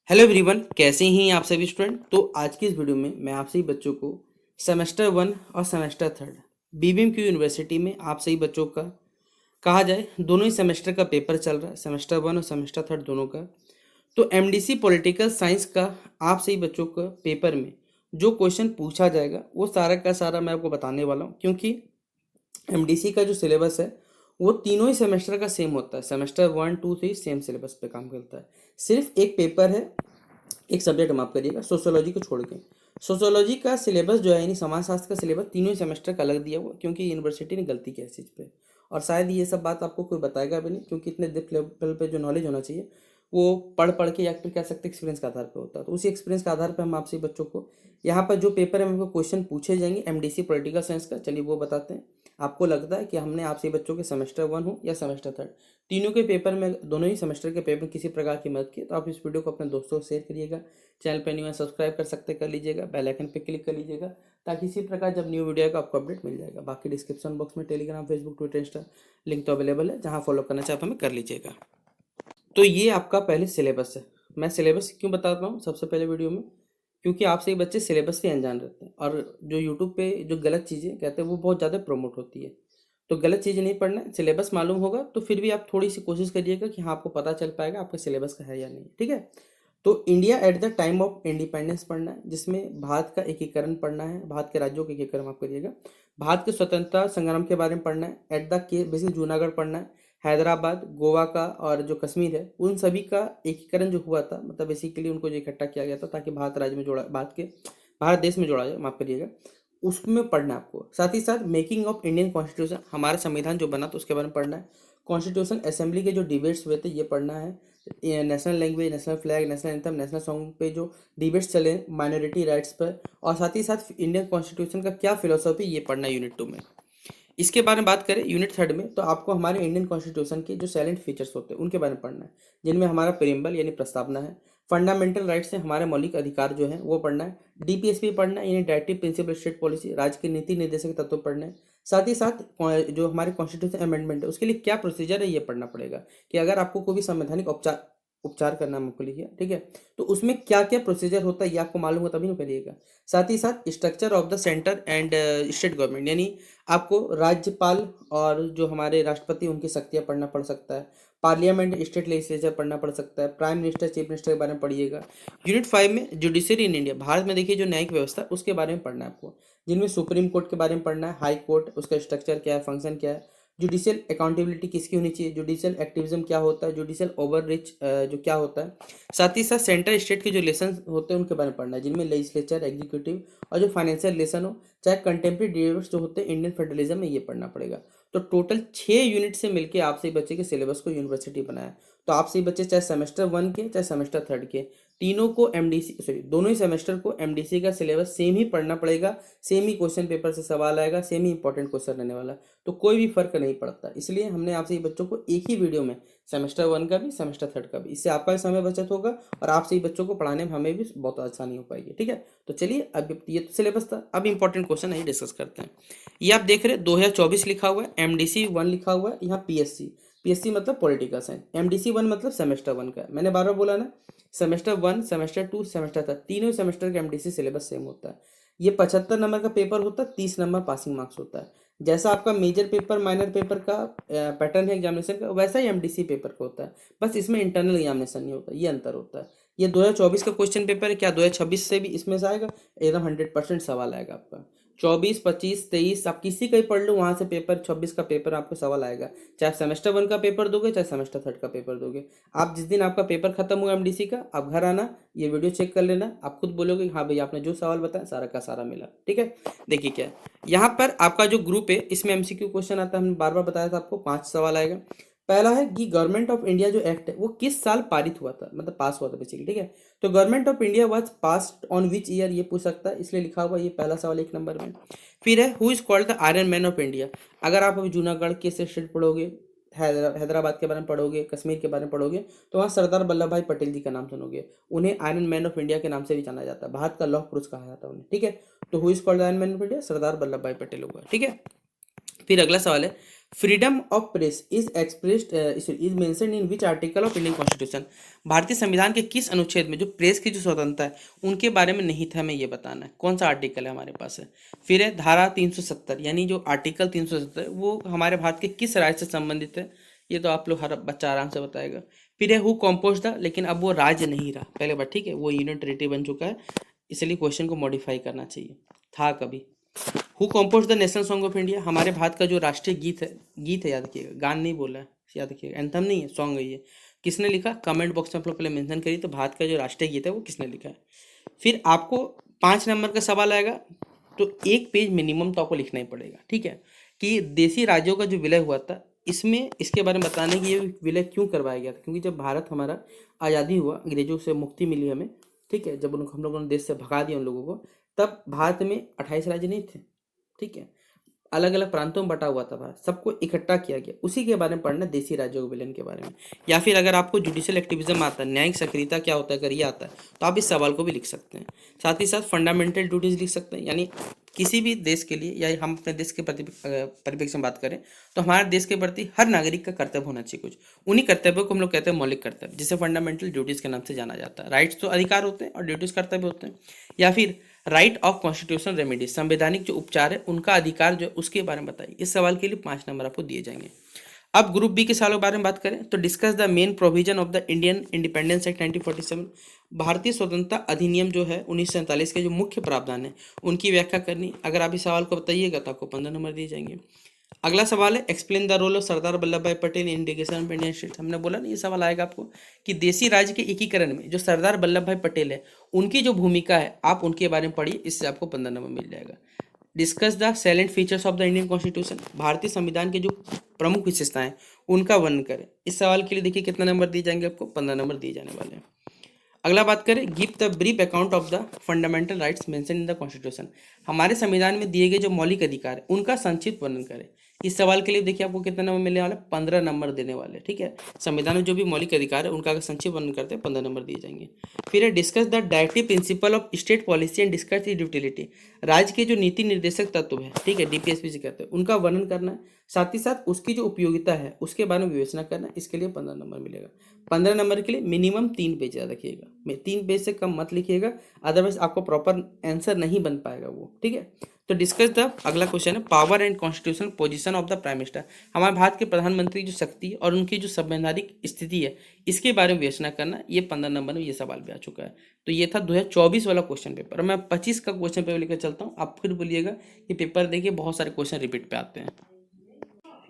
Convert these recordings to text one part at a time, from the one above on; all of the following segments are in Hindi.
हेलो एवरीवन, कैसे हैं आप सभी स्टूडेंट। तो आज की इस वीडियो में मैं आप सभी बच्चों को सेमेस्टर वन और सेमेस्टर थर्ड बीबीएमक्यू यूनिवर्सिटी में आप सभी बच्चों का कहा जाए दोनों ही सेमेस्टर का पेपर चल रहा है, सेमेस्टर वन और सेमेस्टर थर्ड दोनों का। तो एमडीसी पॉलिटिकल साइंस का आप सभी बच्चों का पेपर में जो क्वेश्चन पूछा जाएगा वो सारा का सारा मैं आपको बताने वाला हूँ, क्योंकि एमडीसी का जो सिलेबस है वो तीनों ही सेमेस्टर का सेम होता है। Semester one two three same syllabus पे काम करता है। सिर्फ एक पेपर है, एक सब्जेक्ट माफ करिएगा, सोशियोलॉजी को छोड़ के। सोशियोलॉजी का सिलेबस जो है यानी समाजशास्त्र का सिलेबस तीनों ही सेमेस्टर का अलग दिया हुआ, क्योंकि यूनिवर्सिटी ने गलती की है इस चीज़ पे। और शायद ये सब बात आपको कोई बताएगा भी नहीं, क्योंकि इतने डिप लेवल पे जो नॉलेज होना चाहिए वो पढ़ पढ़ के या फिर कह सकते एक्सपीरियंस के आधार पर होता है। तो उसी एक्सपीरियंस के आधार पर हम आपसे बच्चों को यहाँ पर जो पेपर है हमको क्वेश्चन पूछे जाएंगे एमडीसी पॉलिटिकल साइंस का, चलिए वो बताते हैं। आपको लगता है कि हमने आपसे बच्चों के सेमेस्टर वन हो या सेमेस्टर थर्ड, तीनों के पेपर में, दोनों ही सेमेस्टर के पेपर में किसी प्रकार की मदद की तो आप इस वीडियो को अपने दोस्तों को शेयर करिएगा। चैनल पर न्यू है सब्सक्राइब कर सकते कर लीजिएगा, बेल आइकन पे क्लिक कर लीजिएगा, ताकि इसी प्रकार जब न्यू वीडियो आएगा आपको अपडेट मिल जाएगा। बाकी डिस्क्रिप्शन बॉक्स में Telegram, Facebook, Twitter, Insta link तो अवेलेबल है, जहाँ फॉलो करना चाहे आप हमें कर लीजिएगा। तो ये आपका पहले सिलेबस है। मैं सिलेबस क्यों बता रहा हूँ सबसे पहले वीडियो में, क्योंकि आपसे बच्चे सिलेबस से अनजान रहते हैं और जो यूट्यूब पे जो गलत चीज़ें कहते हैं वो बहुत ज़्यादा प्रमोट होती है। तो गलत चीज़ें नहीं पढ़ना है, सिलेबस मालूम होगा तो फिर भी आप थोड़ी सी कोशिश करिएगा कि हाँ आपको पता चल पाएगा आपका सिलेबस का है या नहीं, ठीक है। तो India at the time of independence पढ़ना है, जिसमें भारत का एकीकरण पढ़ना है, भारत के राज्यों का एकीकरण आप करिएगा। भारत के स्वतंत्रता संग्राम के बारे में पढ़ना है, एट द के बेसिक जूनागढ़ पढ़ना है, हैदराबाद, गोवा का और जो कश्मीर है उन सभी का एकीकरण जो हुआ था, मतलब बेसिकली उनको जो इकट्ठा किया गया था ताकि भारत राज्य में जोड़ा, भारत देश में जोड़ा जाए, माफ करिएगा, उसमें पढ़ना है आपको। साथ ही साथ मेकिंग ऑफ इंडियन कॉन्स्टिट्यूशन, हमारा संविधान जो बना था उसके बारे में पढ़ना है। कॉन्स्टिट्यूशन असेंबली के जो डिबेट्स हुए थे ये पढ़ना है। National language, national flag, national anthem, national song पे जो डिबेट्स चले माइनॉरिटी राइट्स पर, और साथ ही साथ इंडियन कॉन्स्टिट्यूशन का क्या फिलोसफी ये पढ़ना है यूनिट टू में। इसके बारे में बात करें यूनिट थर्ड में, तो आपको हमारे इंडियन कॉन्स्टिट्यूशन के जो साइलेंट फीचर्स होते हैं उनके बारे में पढ़ना है, जिनमें हमारा प्रियम्बल यानी प्रस्तावना है, फंडामेंटल राइट्स है, हमारे मौलिक अधिकार जो है वो पढ़ना है, डीपीएसपी पढ़ना है यानी डायरेक्टिव प्रिंसिपल स्टेट पॉलिसी, राज्य के नीति निर्देशक तत्व पढ़ना है। साथ ही साथ जो हमारे कॉन्स्टिट्यूशन अमेंडमेंट है उसके लिए क्या प्रोसीजर है ये पढ़ना पड़ेगा, कि अगर आपको कोई भी संवैधानिक उपचार उपचार करना है आपको लिखिए, ठीक है, तो उसमें क्या क्या प्रोसीजर होता है ये आपको मालूम हो तभी ना करिएगा। साथ ही साथ structure of the centre and state government, यानी आपको राज्यपाल और जो हमारे राष्ट्रपति उनकी शक्तियाँ पढ़ना पड़ सकता है, पार्लियामेंट, स्टेट लेजिस्लेचर पढ़ना पड़ सकता है, प्राइम मिनिस्टर, चीफ मिनिस्टर के बारे में पढ़िएगा। यूनिट फाइव में जुडिशरी इन इंडिया, भारत में देखिए जो न्यायिक व्यवस्था उसके बारे में पढ़ना है आपको, जिनमें सुप्रीम कोर्ट के बारे में पढ़ना है, हाई कोर्ट उसका स्ट्रक्चर क्या है, फंक्शन क्या है, जुडिशियल अकाउंटेबिलिटी किसकी होनी चाहिए, जुडिशियल एक्टिविज्म क्या होता है, जुडिशियल ओवर रिच जो क्या होता है। साथ ही साथ सेंट्रल स्टेट के जो रिलेशन होते हैं उनके बारे में पढ़ना है, जिनमें लेजिस्लेचर, एग्जीक्यूटिव और जो फाइनेंशियल रिलेशन हो, चाहे कंटेम्प्रेरी डेरिवेटिव्स जो होते हैं इंडियन फेडरलिज्म में, ये पढ़ना पड़ेगा। तो टोटल 6 यूनिट से मिलके आपसे बच्चे के सिलेबस को यूनिवर्सिटी बनाया। तो आपसे बच्चे चाहे सेमेस्टर वन के चाहे सेमेस्टर थर्ड के, तीनों को एमडीसी, सॉरी दोनों ही सेमेस्टर को एमडीसी का सिलेबस सेम ही पढ़ना पड़ेगा, सेम ही क्वेश्चन पेपर से सवाल आएगा, सेम ही इंपॉर्टेंट क्वेश्चन रहने वाला। तो कोई भी फर्क नहीं पड़ता, इसलिए हमने आपसे बच्चों को एक ही वीडियो में सेमेस्टर वन का भी सेमेस्टर थर्ड का भी, इससे आपका भी समय बचत होगा और आपसे ही बच्चों को पढ़ाने में हमें भी बहुत आसानी हो पाएगी, ठीक है। तो चलिए, अब ये तो सिलेबस था, अब इंपॉर्टेंट क्वेश्चन है डिस्कस करते हैं। ये आप देख रहे हैं 2024 लिखा हुआ है, एमडीसी वन लिखा हुआ है, यहाँ पीएससी, पीएससी मतलब पॉलिटिकल साइंस, एमडीसी वन मतलब सेमेस्टर वन का, मैंने बार बार बोला ना, semester one, semester two, semester third, तीनों सेमेस्टर का एमडीसी सिलेबस सेम होता है। ये 75 नंबर का पेपर होता है, 30 नंबर पासिंग मार्क्स होता है। जैसा आपका मेजर पेपर माइनर पेपर का पैटर्न है एग्जामिनेशन का, वैसा ही एमडीसी पेपर का होता है, बस इसमें इंटरनल एग्जामिनेशन नहीं होता, ये अंतर होता है। ये 2024 का क्वेश्चन पेपर है, क्या 2026 से भी इसमें से आएगा? एकदम 100% सवाल आएगा आपका। 24, 25, 23 आप किसी का ही पढ़ लो, वहाँ से पेपर 26 का पेपर आपको सवाल आएगा, चाहे सेमेस्टर वन का पेपर दोगे चाहे सेमेस्टर थर्ड का पेपर दोगे। आप जिस दिन आपका पेपर खत्म हुआ एमडीसी का, आप घर आना, ये वीडियो चेक कर लेना, आप खुद बोलोगे हाँ भाई आपने जो सवाल बताया सारा का सारा मिला, ठीक है। देखिए क्या है, यहाँ पर आपका जो ग्रुप है इसमें एमसीक्यू क्वेश्चन आता है, हमने बार बार बताया था आपको, 5 सवाल आएगा। पहला है कि गवर्नमेंट ऑफ इंडिया जो एक्ट है वो किस साल पारित हुआ था, मतलब पास हुआ था बेसिकली, ठीक है। तो government of India was passed on which year, ये पूछ सकता है, इसलिए लिखा हुआ ये पहला सवाल 1 नंबर में। फिर है who is called the iron man of India. अगर आप अभी जूनागढ़ के स्टेट पढ़ोगे, हैदराबाद के बारे में पढ़ोगे, कश्मीर के बारे में पढ़ोगे, तो वहाँ सरदार वल्लभ भाई पटेल जी का नाम सुनोगे। उन्हें आयरन मैन ऑफ इंडिया के नाम से भी जाना जाता है, भारत का लौह पुरुष कहा जाता है उन्हें, ठीक है। तो who is called iron man of India, Sardar Vallabh Bhai Patel होगा, ठीक है। फिर अगला सवाल है freedom of press is expressed is mentioned in which article of Indian constitution. भारतीय संविधान के किस अनुच्छेद में जो प्रेस की जो स्वतंत्रता है उनके बारे में निहित है, हमें ये बताना है। कौन सा आर्टिकल है हमारे पास है? फिर है धारा 370, यानी जो आर्टिकल 370 वो हमारे भारत के किस राज्य से संबंधित है, ये तो आप लोग हर बच्चा आराम से बताएगा। फिर है हु कॉम्पोज द, लेकिन अब वो राज्य नहीं रहा पहले बार, ठीक है, वो यूनियन टेरिटरी बन चुका है, इसलिए क्वेश्चन को मॉडिफाई करना चाहिए। था कभी। Who compose the national song of India, हमारे भारत का जो राष्ट्रीय गीत है याद रखिएगा, गान नहीं बोला है, याद रखिएगा, एंथम नहीं है, सॉन्ग है ये। किसने लिखा? कमेंट बॉक्स में आप लोग पहले मेंशन करिए तो भारत का जो राष्ट्रीय गीत है वो किसने लिखा है। फिर आपको 5 नंबर का सवाल आएगा, तो एक पेज मिनिमम तो आपको लिखना ही पड़ेगा, ठीक है, कि देसी राज्यों का जो विलय हुआ था इसमें इसके बारे में बताने कि ये विलय क्यों करवाया गया था। क्योंकि जब भारत हमारा आज़ादी हुआ, अंग्रेजों से मुक्ति मिली हमें, ठीक है, जब उनको हम लोगों ने देश से भगा दिया उन लोगों को, तब भारत में 28 राज्य नहीं थे, ठीक है, अलग अलग प्रांतों में बटा हुआ था भारत, सबको इकट्ठा किया गया, उसी के बारे में पढ़ना, देसी राज्यों के विलयन के बारे में। या फिर अगर आपको जुडिशियल एक्टिविज्म आता है, न्यायिक सक्रियता क्या होता है, अगर ये आता है तो आप इस सवाल को भी लिख सकते हैं। साथ ही साथ फंडामेंटल ड्यूटीज लिख सकते हैं, यानी किसी भी देश के लिए, या हम अपने देश के प्रति परिप्रेक्ष्य में बात करें तो हमारे देश के प्रति हर नागरिक का कर्तव्य होना चाहिए कुछ। उन्हीं कर्तव्यों को हम लोग कहते हैं मौलिक कर्तव्य, जिसे फंडामेंटल ड्यूटीज के नाम से जाना जाता है। राइट्स तो अधिकार होते हैं और ड्यूटीज कर्तव्य होते हैं। या फिर राइट ऑफ कॉन्स्टिट्यूशन रेमेडी, संवैधानिक जो उपचार है उनका अधिकार जो उसके बारे में बताइए। इस सवाल के लिए 5 नंबर आपको दिए जाएंगे। अब ग्रुप बी के सालों के बारे में बात करें तो discuss the main provision of the Indian independence act 1947। भारतीय स्वतंत्रता अधिनियम जो है 1947 के जो मुख्य प्रावधान है उनकी व्याख्या करनी। अगर आप इस सवाल को बताइएगा तो आपको 15 नंबर दिए जाएंगे। अगला सवाल है explain the role of Sardar Vallabh Bhai Patel in integration of Indian state. हमने बोला ना ये सवाल आएगा आपको कि देसी राज्य के एकीकरण में जो सरदार वल्लभ भाई पटेल है उनकी जो भूमिका है आप उनके बारे में पढ़िए, इससे आपको 15 नंबर मिल जाएगा। Discuss the salient features of the Indian constitution, भारतीय संविधान के जो प्रमुख विशेषताएं उनका वर्णन करें। इस सवाल के लिए देखिए कितना नंबर दिए जाएंगे आपको, 15 नंबर दिए जाने वाले हैं। अगला बात करें give the brief account of the fundamental rights mention in the constitution, हमारे संविधान में दिए गए जो मौलिक अधिकार है उनका संक्षिप्त वर्णन करें। इस सवाल के लिए देखिए आपको कितना नंबर मिलने वाला है, 15 नंबर देने वाले, ठीक है। संविधान में जो भी मौलिक अधिकार है उनका अगर संक्षिप्त वर्णन करते हैं 15 नंबर दिए जाएंगे। फिर है discuss the directive principle of state policy and discuss the utility, राज्य के जो नीति निर्देशक तत्व है, ठीक है, डीपीएसपी से कहते हैं, उनका वर्णन करना है। साथ ही साथ उसकी जो उपयोगिता है उसके बारे में विवेचना करना, इसके लिए 15 नंबर मिलेगा। 15 नंबर के लिए मिनिमम 3 पेज याद रखिएगा, 3 पेज से कम मत लिखिएगा, अदरवाइज आपको प्रॉपर आंसर नहीं बन पाएगा वो, ठीक है। तो डिस्कस द अगला क्वेश्चन है power and constitutional position of the prime minister, हमारे भारत के प्रधानमंत्री जो शक्ति और उनकी जो संवैधानिक स्थिति है इसके बारे में विवेचना करना। ये 15 नंबर में ये सवाल भी आ चुका है। तो ये था 2024 वाला क्वेश्चन पेपर। मैं 25 का क्वेश्चन पेपर लेकर चलता हूँ, आप फिर बोलिएगा कि पेपर देखिए बहुत सारे क्वेश्चन रिपीट पे आते हैं।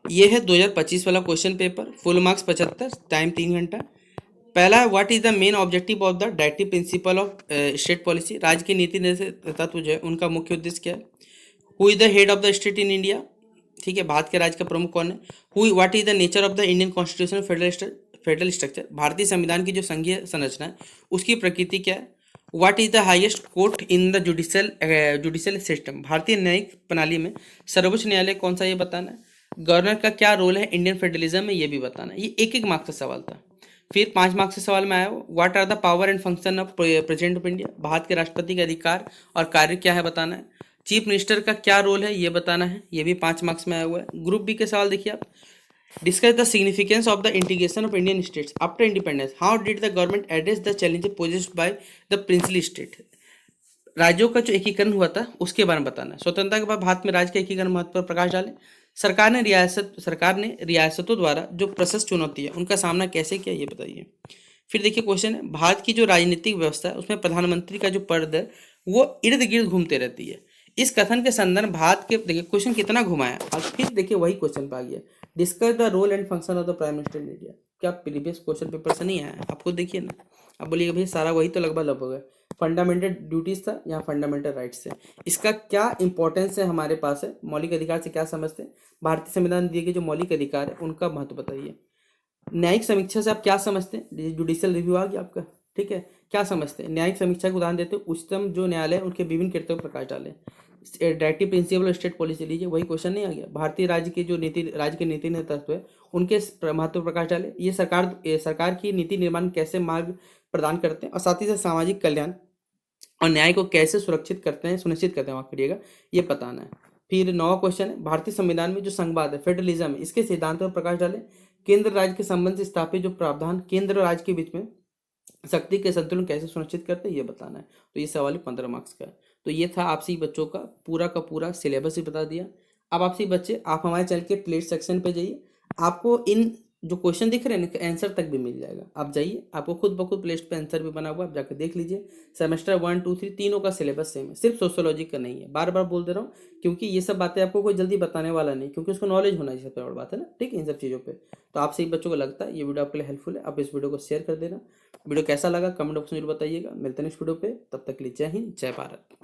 ये है 2025 वाला question paper, full marks 75, time 3 घंटा। पहला है what is the main objective of the directive principle of state policy, राज्य की नीति निर्देशक तत्व जो है उनका मुख्य उद्देश्य क्या है। Who is the head of the state in India, ठीक है, भारत के राज्य का प्रमुख कौन है। Who what is the nature of the Indian constitution federal structure, भारतीय संविधान की जो संघीय संरचना है उसकी प्रकृति क्या है। What is the highest court in the judicial system, भारतीय न्यायिक प्रणाली में सर्वोच्च न्यायालय कौन सा, ये बताना है। गवर्नर का क्या रोल है इंडियन फेडरलिज्म में, ये भी बताना है। ये एक मार्क्स का सवाल था। फिर 5 मार्क्स के सवाल में आया what are the power and function of president of India, Bharat के राष्ट्रपति के अधिकार और कार्य क्या है बताना है। चीफ मिनिस्टर का क्या रोल है ये बताना है, ये भी 5 मार्क्स में आया हुआ है। ग्रुप बी के सवाल देखिए आप, discuss the significance of the integration of Indian states after independence, how did the government address the challenges possessed by the princely state, राज्यों का जो एकीकरण हुआ था उसके बारे में बताना है। स्वतंत्रता के बाद भारत में राज्य का एकीकरण महत्व पर प्रकाश डाले। सरकार ने रियासतों द्वारा जो प्रशस्त चुनौती है उनका सामना कैसे किया ये बताइए। फिर देखिए क्वेश्चन है भारत की जो राजनीतिक व्यवस्था है उसमें प्रधानमंत्री का जो पद है वो इर्द गिर्द घूमते रहती है। इस कथन के संदर्भ भारत के, देखिए क्वेश्चन कितना घुमाया और फिर देखिए वही क्वेश्चन पे आ गया, discuss the role and function of the prime minister in India. क्या प्रीवियस क्वेश्चन पेपर से नहीं आया, आपको देखिए ना, आप बोलिएगा भाई सारा वही तो लगभग है। फंडामेंटल ड्यूटीज था, यहाँ फंडामेंटल राइट्स है। इसका क्या इंपॉर्टेंस है हमारे पास है, मौलिक अधिकार से क्या समझते हैं, भारतीय संविधान दिए गए जो मौलिक अधिकार है उनका महत्व बताइए। न्यायिक समीक्षा से आप क्या समझते हैं, जुडिशियल रिव्यू आ गया आपका, ठीक है, क्या समझते हैं। न्यायिक समीक्षा का उदाहरण देते हैं उच्चतम जो न्यायालय है उनके विभिन्न कृत्यों पर प्रकाश डालें। Directive principle of state policy लीजिए, वही क्वेश्चन नहीं आ गया। भारतीय राज्य के जो राज्य के नीति तत्व है उनके महत्व प्रकाश डाले। ये सरकार की नीति निर्माण कैसे मार्ग प्रदान करते हैं और साथ ही साथ सामाजिक कल्याण और न्याय को कैसे सुनिश्चित करते हैं, माफ करिएगा, ये बताना है। फिर 9वां क्वेश्चन है, भारतीय संविधान में जो संघवाद है, फेडरलिज्म है, इसके सिद्धांतों पर प्रकाश डालें। केंद्र राज्य के संबंध से स्थापित जो प्रावधान केंद्र और राज्य के बीच में शक्ति के संतुलन कैसे सुनिश्चित करते हैं, ये बताना है। तो ये सवाल 15 मार्क्स का है। तो ये था आपसी बच्चों का पूरा सिलेबस ही बता दिया। अब आपसी बच्चे, आप हमारे चैनल के प्लेलिस्ट सेक्शन पे जाइए, आपको इन जो क्वेश्चन दिख रहे हैं इनका आंसर तक भी मिल जाएगा। आप जाइए, आपको खुद ब खुद प्लेलिस्ट पे आंसर भी बना हुआ है, आप जाकर देख लीजिए। सेमेस्टर 1, 2, 3 तीनों का सिलेबस सेम है, सिर्फ सोशियोलॉजी का नहीं है। बार बार बोल दे रहा हूँ क्योंकि ये सब बातें आपको कोई जल्दी बताने वाला नहीं, क्योंकि उसको नॉलेज होना चाहिए, सबसे बड़ी बात है ना, ठीक है, इन सब चीज़ों पे। तो आप सही बच्चों को लगता है ये वीडियो आपके लिए हेल्पफुल है, आप इस वीडियो को शेयर कर देना। वीडियो कैसा लगा कमेंट बॉक्स में जरूर बताइएगा। मिलते हैं नेक्स्ट वीडियो पे, तब तक के लिए जय हिंद, जय भारत।